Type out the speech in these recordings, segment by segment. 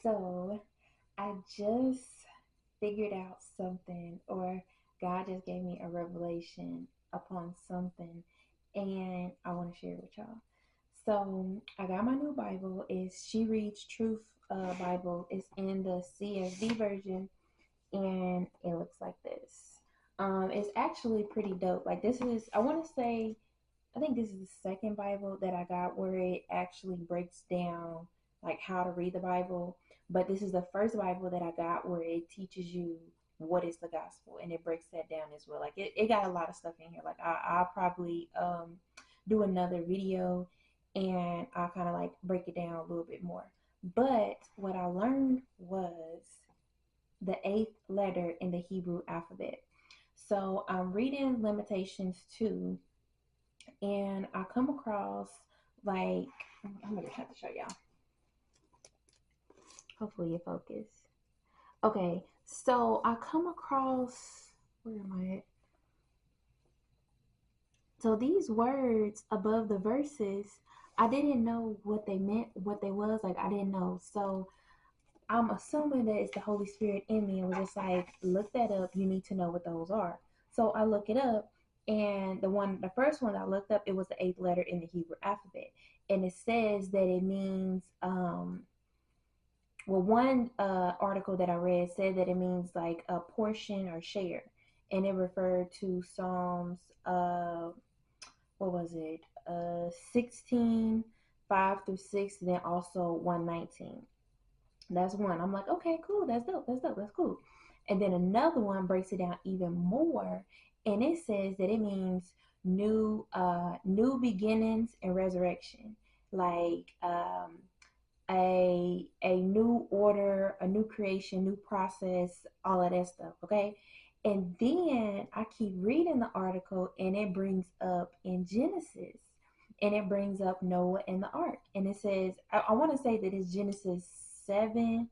So I just figured out something, or God just gave me a revelation upon something, and I want to share it with y'all. So I got my new Bible. Is She Reads Truth Bible. It's in the CSV version, and it looks like this. It's actually pretty dope. Like this is, I want to say, I think this is the second Bible that I got where it actually breaks down like how to read the Bible. But this is the first Bible that I got where it teaches you what is the gospel and it breaks that down as well. Like it got a lot of stuff in here. Like I'll probably do another video and I'll kind of like break it down a little bit more. But what I learned was the eighth letter in the Hebrew alphabet. So I'm reading Limitations 2, and I come across like, I'm gonna try to show y'all. Hopefully you focus. Okay, so I come across, where am I at? So these words above the verses, I didn't know what they meant, what they was. Like I didn't know. So I'm assuming that it's the Holy Spirit in me and was just like, look that up. You need to know what those are. So I look it up, and the first one I looked up, it was the eighth letter in the Hebrew alphabet, and it says that it means, well, one article that I read said that it means like a portion or share, and it referred to Psalms, what was it, 16, 5 through 6, and then also 119. That's one. I'm like, okay, cool. That's dope. That's dope. That's cool. And then another one breaks it down even more, and it says that it means new beginnings and resurrection, like a new order, a new creation, new process, all of that stuff. Okay. And then I keep reading the article, and it brings up in Genesis, and it brings up Noah and the ark. And it says, I want to say that it's Genesis 7,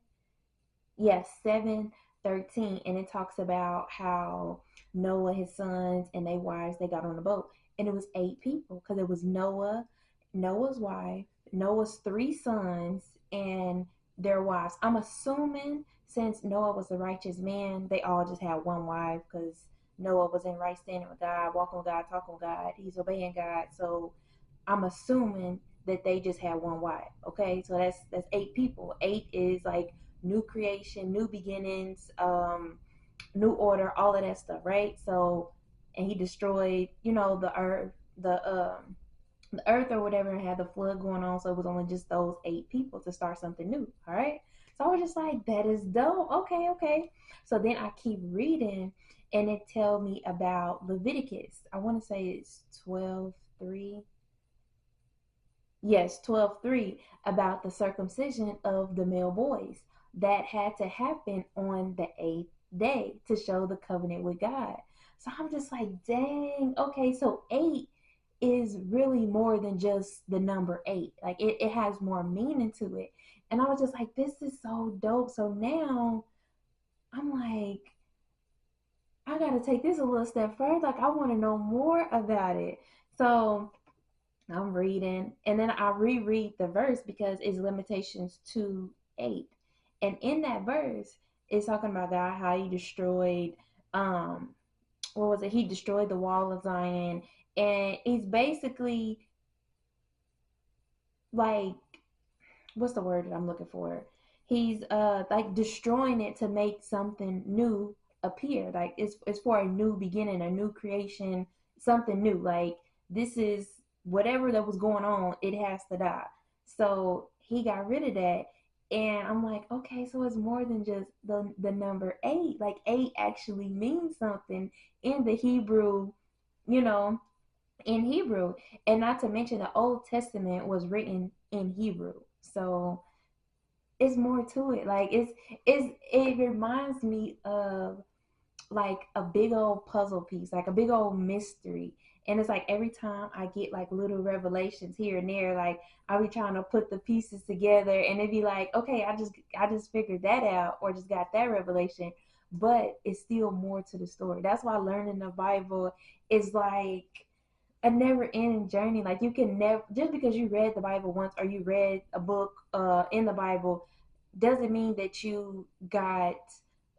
yes, 7:13. And it talks about how Noah, his sons, and their wives, they got on the boat. And it was eight people because it was Noah, Noah's wife, Noah's three sons, and their wives. I'm assuming since Noah was a righteous man, they all just had one wife because Noah was in right standing with God, walking with God, talking with God. He's obeying God. So I'm assuming that they just had one wife. Okay, so that's eight people. Eight is like new creation, new beginnings, new order, all of that stuff, right? So, and he destroyed, the earth or whatever, and had the flood going on. So it was only just those eight people to start something new. All right. So I was just like, that is dope. Okay, okay. So then I keep reading, and it tell me about Leviticus. I want to say it's 12:3. Yes, 12:3, about the circumcision of the male boys that had to happen on the eighth day to show the covenant with God. So I'm just like, dang, okay, so eight is really more than just the number eight. Like it has more meaning to it. And I was just like, this is so dope. So now I'm like, I gotta take this a little step further. Like I want to know more about it. So I'm reading, and then I reread the verse because it's Limitations 2:8. And in that verse, it's talking about God, how he destroyed, um, what was it? He destroyed the wall of Zion. And he's basically like, what's the word that I'm looking for? He's like destroying it to make something new appear. Like it's for a new beginning, a new creation, something new. Like this is whatever that was going on, it has to die. So he got rid of that. And I'm like, okay, so it's more than just the number eight. Like eight actually means something in the Hebrew, you know, in Hebrew. And not to mention the Old Testament was written in Hebrew. So it's more to it. Like it reminds me of like a big old puzzle piece, like a big old mystery. And it's like every time I get like little revelations here and there, like I'll be trying to put the pieces together, and it'd be like, okay, I just figured that out, or just got that revelation. But it's still more to the story. That's why learning the Bible is like a never ending journey. Like you can never, just because you read the Bible once or you read a book in the Bible, doesn't mean that you got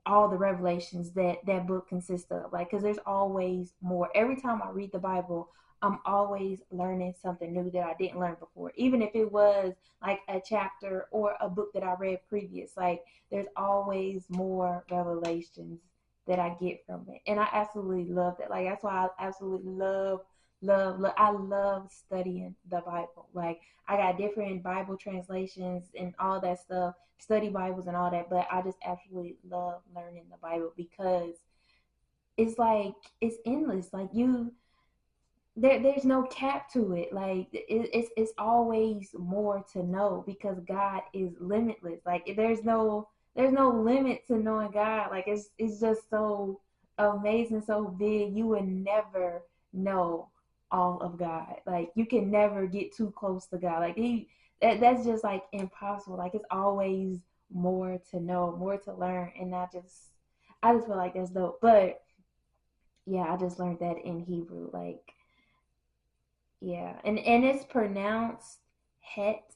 all the revelations that that book consists of. Like, because there's always more. Every time I read the Bible, I'm always learning something new that I didn't learn before, even if it was like a chapter or a book that I read previous. Like, there's always more revelations that I get from it, and I absolutely love that. Like, that's why I absolutely love. I love studying the Bible. Like, I got different Bible translations and all that stuff, study Bibles and all that, but I just absolutely love learning the Bible because it's like it's endless. Like, there's no cap to it. Like, it's always more to know because God is limitless. Like, there's no limit to knowing God. Like, it's just so amazing, so big. You would never know all of God. Like, you can never get too close to God. Like, that's just like impossible. Like, it's always more to know, more to learn, and I just feel like that's dope. But yeah, I just learned that in Hebrew. Like, yeah, and it's pronounced het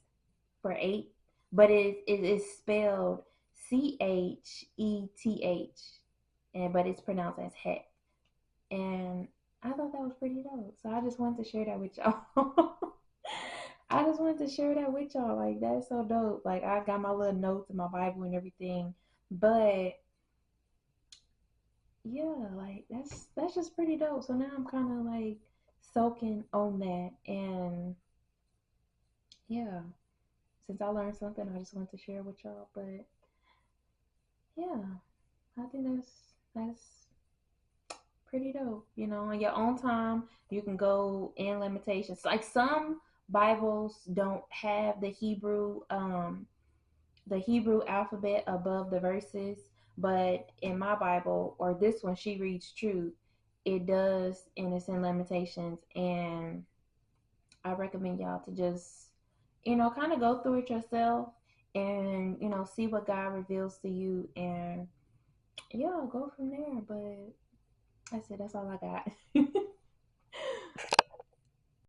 for eight, but it is spelled Cheth, and but it's pronounced as het. And I thought that was pretty dope, so I just wanted to share that with y'all. I just wanted to share that with y'all. Like, that's so dope. Like, I got my little notes in my Bible and everything, but yeah, like that's just pretty dope. So now I'm kind of like soaking on that, and yeah, since I learned something, I just wanted to share with y'all. But yeah, I think that's pretty dope. On your own time, you can go in limitations. Like, some Bibles don't have the Hebrew alphabet above the verses, but in my Bible, or this one, She Reads Truth, it does, and it's in limitations. And I recommend y'all to just, kind of go through it yourself and, see what God reveals to you, and yeah, go from there. But that's it. That's all I got.